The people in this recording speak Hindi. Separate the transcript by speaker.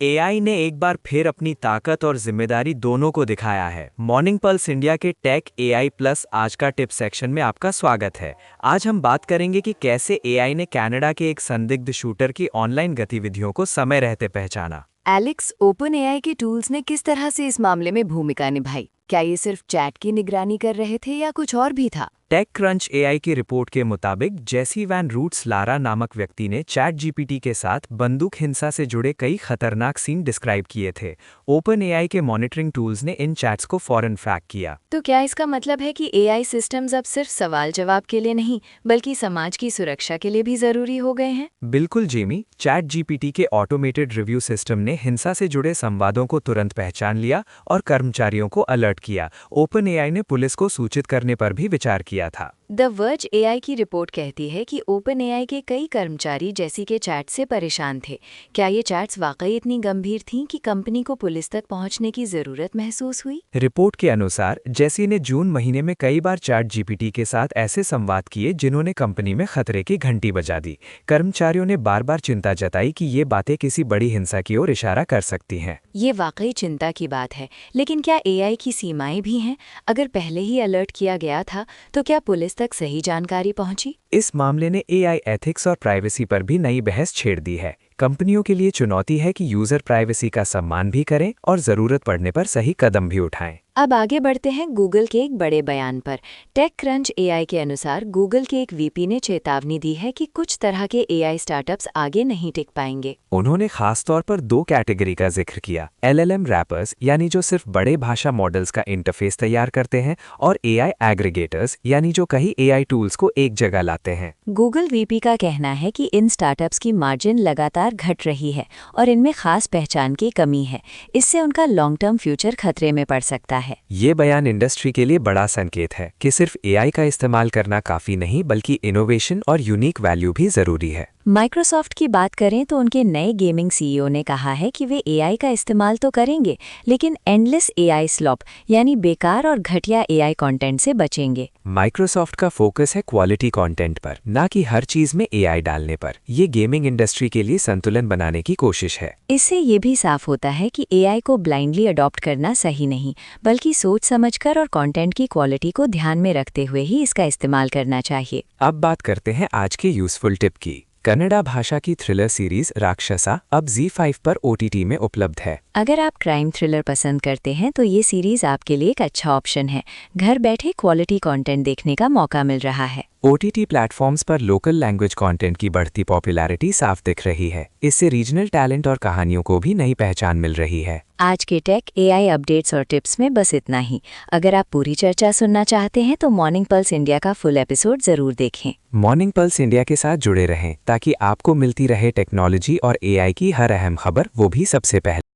Speaker 1: एआई ने एक बार फिर अपनी ताकत और जिम्मेदारी दोनों को दिखाया है। मॉर्निंग पल्स इंडिया के टेक एआई प्लस आज का टिप सेक्शन में आपका स्वागत है। आज हम बात करेंगे कि कैसे एआई ने कनाडा के एक संदिग्ध शूटर की ऑनलाइन गतिविधियों को समय रहते पहचाना।
Speaker 2: एलेक्स, ओपन एआई के टूल्स ने किस तरह से इस मामले में भूमिका निभाई? क्या ये सिर्फ चैट की निगरानी कर रहे थे या कुछ और भी था?
Speaker 1: टेक क्रंच एआई की रिपोर्ट के मुताबिक जेसी वैन रूट्स लारा नामक व्यक्ति ने चैट जीपीटी के साथ बंदूक हिंसा से जुड़े कई खतरनाक सीन डिस्क्राइब किए थे। ओपन एआई के मॉनिटरिंग टूल्स ने इन चैट्स को फौरन फ्लैग किया।
Speaker 2: तो क्या इसका मतलब है कि एआई सिस्टम्स अब सिर्फ सवाल जवाब के लिए नहीं बल्कि समाज की सुरक्षा के लिए भी जरूरी हो गए हैं?
Speaker 1: बिल्कुल जेमी, चैट जीपीटी के ऑटोमेटेड रिव्यू सिस्टम ने हिंसा से जुड़े संवादों को तुरंत पहचान लिया और कर्मचारियों को अलर्ट किया। ओपन एआई ने पुलिस को सूचित करने पर भी विचार किया था।
Speaker 2: द वर्ज एआई की रिपोर्ट कहती है कि ओपन एआई के कई कर्मचारी जेसी के चैट से परेशान थे। क्या ये चैट्स वाकई इतनी गंभीर थीं कि कंपनी को पुलिस तक पहुंचने की जरूरत महसूस हुई?
Speaker 1: रिपोर्ट के अनुसार जेसी ने जून महीने में कई बार चैट जीपीटी के साथ ऐसे संवाद किए जिन्होंने कंपनी में खतरे की घंटी बजा दी। कर्मचारियों ने बार बार चिंता जताई कि ये बातें किसी बड़ी हिंसा की ओर इशारा कर सकती हैं।
Speaker 2: ये वाकई चिंता की बात है, लेकिन क्या एआई की सीमाएं भी हैं? अगर पहले ही अलर्ट किया गया था तो क्या पुलिस तक सही जानकारी पहुंची?
Speaker 1: इस मामले ने एआई एथिक्स और प्राइवेसी पर भी नई बहस छेड़ दी है। कंपनियों के लिए चुनौती है कि यूजर प्राइवेसी का सम्मान भी करें और जरूरत पड़ने पर सही कदम भी उठाएं।
Speaker 2: अब आगे बढ़ते हैं गूगल के एक बड़े बयान पर। टेक क्रंच एआई के अनुसार गूगल के एक वीपी ने चेतावनी दी है कि कुछ तरह के एआई स्टार्टअप्स आगे नहीं टिक पाएंगे।
Speaker 1: उन्होंने खास तौर पर दो कैटेगरी का जिक्र किया, एलएलएम रैपर्स यानी जो सिर्फ बड़े भाषा मॉडल्स का इंटरफेस तैयार करते हैं, और एआई एग्रीगेटर्स यानी जो कई एआई टूल्स को एक जगह लाते हैं।
Speaker 2: गूगल वीपी का कहना है कि इन स्टार्टअप्स की मार्जिन लगातार घट रही है और इनमें खास पहचान की कमी है। इससे उनका लॉन्ग टर्म फ्यूचर खतरे में पड़ सकता है।
Speaker 1: ये बयान इंडस्ट्री के लिए बड़ा संकेत है कि सिर्फ एआई का इस्तेमाल करना काफी नहीं बल्कि इनोवेशन और यूनिक वैल्यू भी जरूरी है।
Speaker 2: माइक्रोसॉफ्ट की बात करें तो उनके नए गेमिंग सीईओ ने कहा है कि वे एआई का इस्तेमाल तो करेंगे, लेकिन एंडलेस एआई स्लॉप यानी बेकार और घटिया एआई कंटेंट से बचेंगे।
Speaker 1: माइक्रोसॉफ्ट का फोकस है क्वालिटी कंटेंट पर, ना कि हर चीज में एआई डालने पर। ये गेमिंग इंडस्ट्री के लिए संतुलन बनाने की कोशिश है।
Speaker 2: इससे ये भी साफ होता है कि एआई को ब्लाइंडली अडॉप्ट करना सही नहीं, बल्कि सोच समझकर और कंटेंट की क्वालिटी को ध्यान में रखते हुए ही इसका इस्तेमाल करना चाहिए।
Speaker 1: अब बात करते हैं आज के यूजफुल टिप की। कन्नड़ा भाषा की थ्रिलर सीरीज राक्षसा अब ZEE5 पर OTT में उपलब्ध है।
Speaker 2: अगर आप क्राइम थ्रिलर पसंद करते हैं तो ये सीरीज आपके लिए एक अच्छा ऑप्शन है। घर बैठे क्वालिटी कंटेंट देखने का मौका मिल रहा है।
Speaker 1: OTT प्लेटफॉर्म्स पर लोकल लैंग्वेज कंटेंट की बढ़ती पॉपुलैरिटी साफ दिख रही है। इससे रीजनल टैलेंट और कहानियों को भी नई पहचान मिल रही है।
Speaker 2: आज के टेक एआई अपडेट्स और टिप्स में बस इतना ही। अगर आप पूरी चर्चा सुनना चाहते हैं तो मॉर्निंग पल्स इंडिया का फुल एपिसोड जरूर देखें।
Speaker 1: मॉर्निंग पल्स इंडिया के साथ जुड़े रहें ताकि आपको मिलती रहे टेक्नोलॉजी और एआई की हर अहम खबर, वो भी सबसे पहले।